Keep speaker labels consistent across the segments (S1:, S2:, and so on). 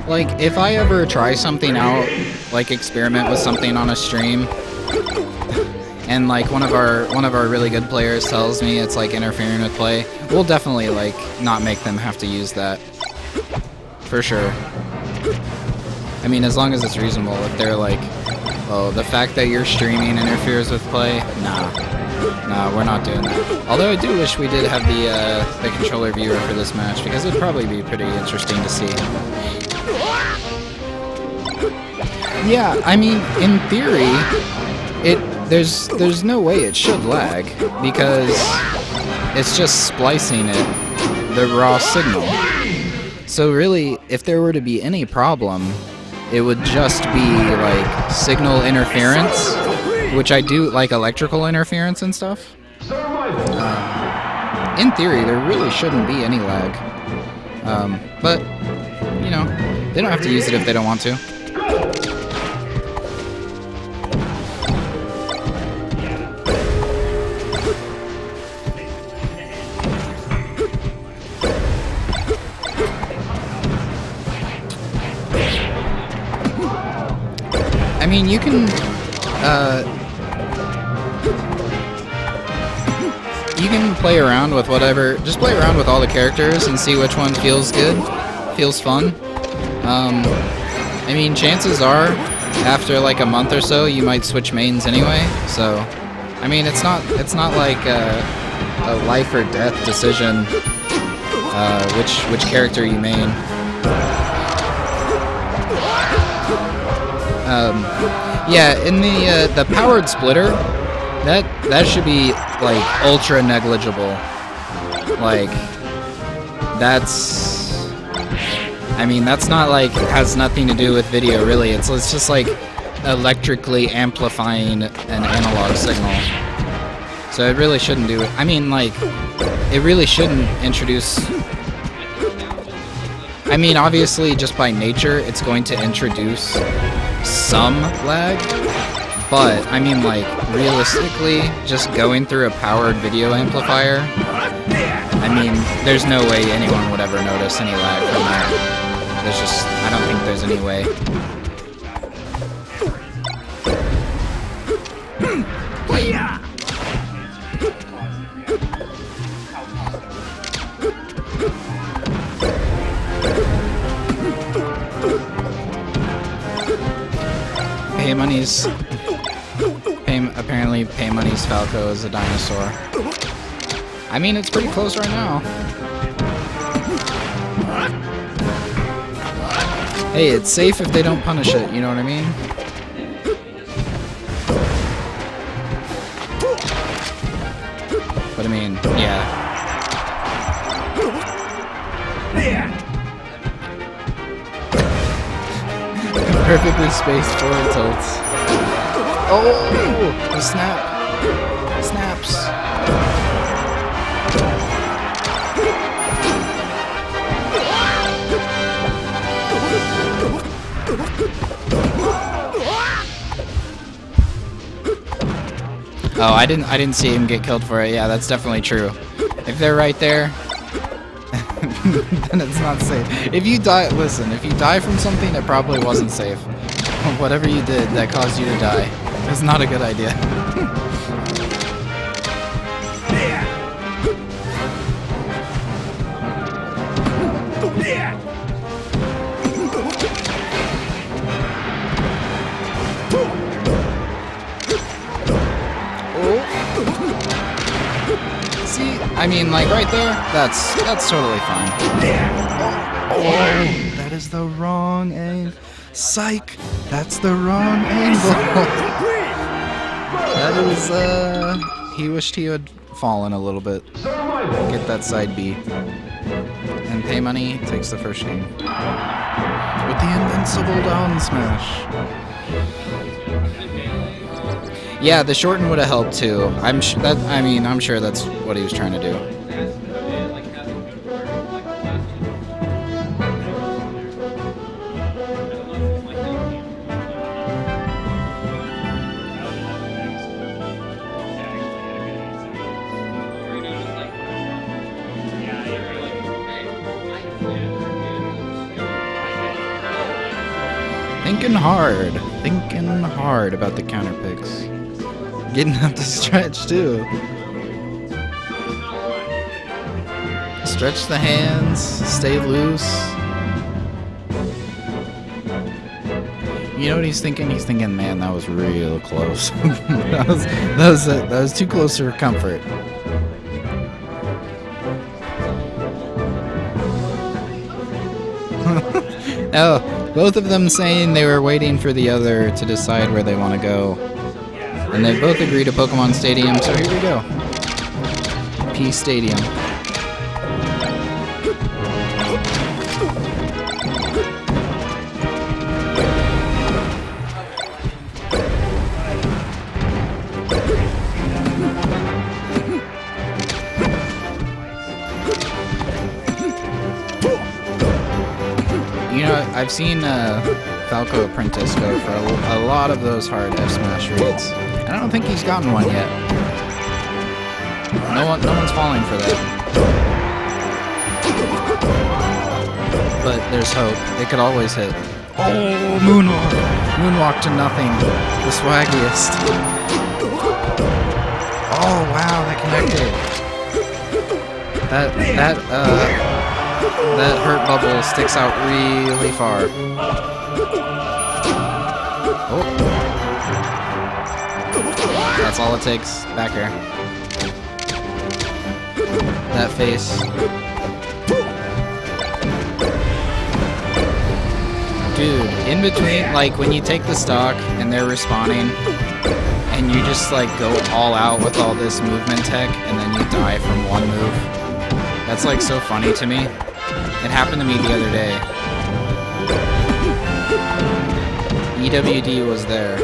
S1: Like, if I ever try something out, like experiment with something on a stream, and like one of our really good players tells me it's like interfering with play, we'll definitely like not make them have to use that. For sure. I mean, as long as it's reasonable. If they're like, oh, the fact that you're streaming interferes with play, nah, we're not doing that. Although I do wish we did have the controller viewer for this match, because it'd probably be pretty interesting to see. Yeah, I mean, in theory, there's no way it should lag, because it's just splicing the raw signal. So really, if there were to be any problem, it would just be like signal interference, which I do like electrical interference and stuff. In theory, there really shouldn't be any lag. But, you know, they don't have to use it if they don't want to. I mean, you can play around with whatever. Just play around with all the characters and see which one feels good, feels fun. I mean, chances are, after like a month or so, you might switch mains anyway. So, I mean, it's not like a life or death decision. Which character you main. Yeah, in the powered splitter, that should be like ultra negligible. Like, I mean, that's not like, has nothing to do with video really. It's just like electrically amplifying an analog signal. So it really shouldn't do it. I mean, like, it really shouldn't introduce. I mean, obviously, just by nature, it's going to introduce some lag, but I mean, like, realistically, just going through a powered video amplifier, I mean, there's no way anyone would ever notice any lag from that. There's just, I don't think there's any way. Apparently Paymoney's Falco is a dinosaur. I mean, it's pretty close right now. Hey, it's safe if they don't punish it, you know what I mean? But I mean, yeah. Perfectly spaced forward tilts. Oh! The snap! Snaps! Oh, I didn't see him get killed for it. Yeah, that's definitely true. If they're right there, then it's not safe. If you die, listen, if you die from something, it probably wasn't safe. Whatever you did that caused you to die, it's not a good idea. See, I mean, like right there, that's totally fine. Oh, that is the wrong angle. Psych! That's the wrong angle. That is, he wished he had fallen a little bit. Get that side B. And Paymoney takes the first game. With the invincible down smash. Yeah, the shorten would have helped too. I'm sure that's what he was trying to do. Thinking hard about the counter picks. Getting up to stretch too. Stretch the hands, stay loose. You know what he's thinking? He's thinking, man, that was real close. that was too close for comfort. Oh, both of them saying they were waiting for the other to decide where they want to go. And they both agree to Pokemon Stadium, so here we go. P Stadium. You know, I've seen Falco Apprentice go for a lot of those hard F-Smash reads. And I don't think he's gotten one yet. No one's falling for that. But there's hope. It could always hit. Oh, Moonwalk! Moonwalk to nothing. The swaggiest. Oh, wow, that connected. That hurt bubble sticks out really far. Oh. That's all it takes. Back air. That face. Dude, in between, like, when you take the stock and they're respawning, and you just, like, go all out with all this movement tech, and then you die from one move. That's, like, so funny to me. It happened to me the other day. EWD was there.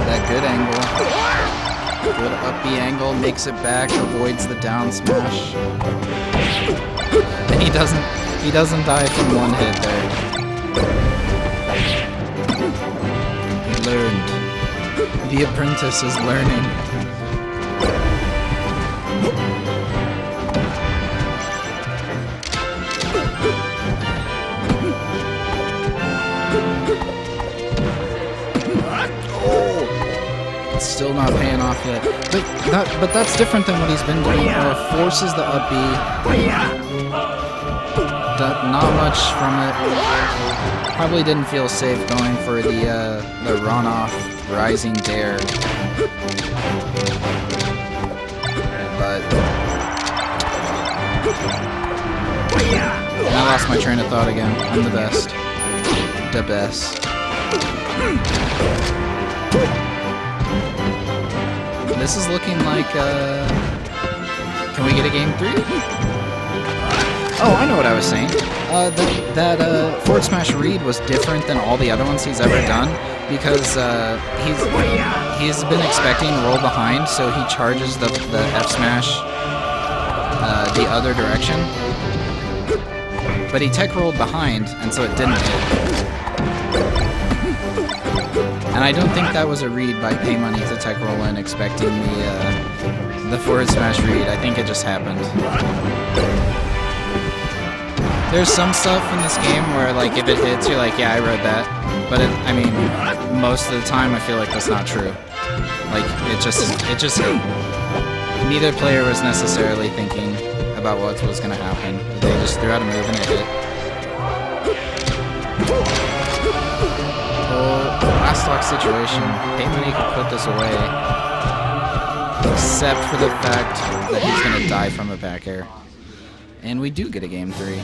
S1: That good angle. Good up B angle, makes it back, avoids the down smash. And he doesn't die from one hit there. Learned. The apprentice is learning. Oh, it's still not paying off yet. But that's different than what he's been doing. Forces the up B. Not much from it. Probably didn't feel safe going for the runoff rising dare. But I lost my train of thought again. I'm the best. The best. This is looking like can we get a game 3? Oh, I know what I was saying. That forward smash read was different than all the other ones he's ever done because he's been expecting roll behind, so he charges the F smash the other direction. But he tech rolled behind, and so it didn't hit. And I don't think that was a read by Pay Money to tech roll in expecting the forward smash read. I think it just happened. There's some stuff in this game where, like, if it hits, you're like, yeah, I read that. But I mean, most of the time, I feel like that's not true. Like, it just hit. Neither player was necessarily thinking about what was going to happen. They just threw out a move and it hit. Oh, last stock situation. Pay Money could put this away. Except for the fact that he's going to die from a back air. And we do get a game 3.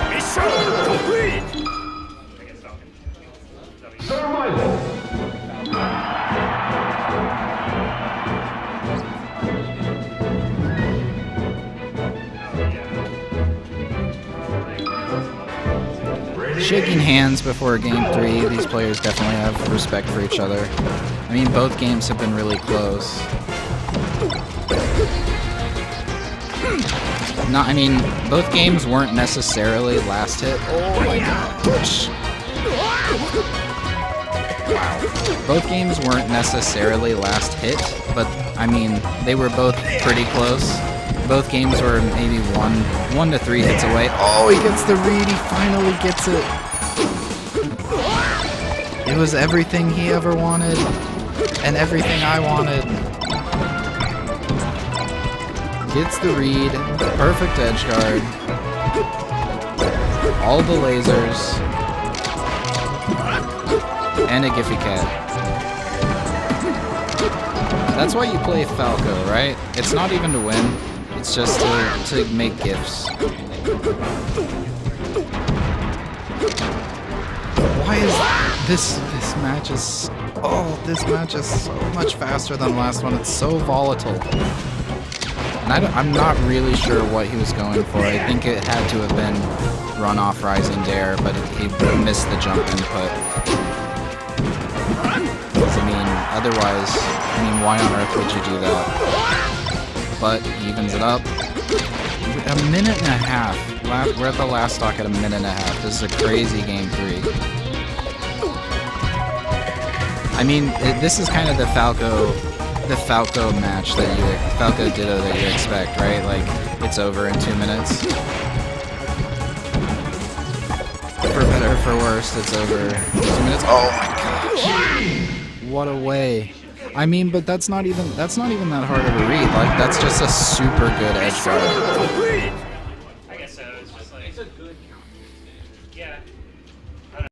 S2: Mission complete! Survival!
S1: Shaking hands before game 3, these players definitely have respect for each other. I mean, both games have been really close. I mean, both games weren't necessarily last hit. Oh my gosh. Wow. Both games weren't necessarily last hit, but I mean, they were both pretty close. Both games were maybe one to 3 hits away. Oh, he gets the read. He finally gets it. It was everything he ever wanted and everything I wanted. Gets the read. Perfect edge guard. All the lasers. And a Giphy Cat. That's why you play Falco, right? It's not even to win. It's just to make gifts. Why is this match is this match is so much faster than the last one. It's so volatile. And I'm not really sure what he was going for. I think it had to have been run off Rising Dare, but he missed the jump input. Otherwise, why on earth would you do that? But he evens it up. A minute and a half. We're at the last stock at a minute and a half. This is a crazy game 3. I mean, this is kind of the Falco match Falco Ditto that you expect, right? Like, it's over in 2 minutes. For better or for worse, it's over in 2 minutes. Oh my gosh. What a way. I mean, but that's not even that hard of a read. Like, that's just a super good edge guard.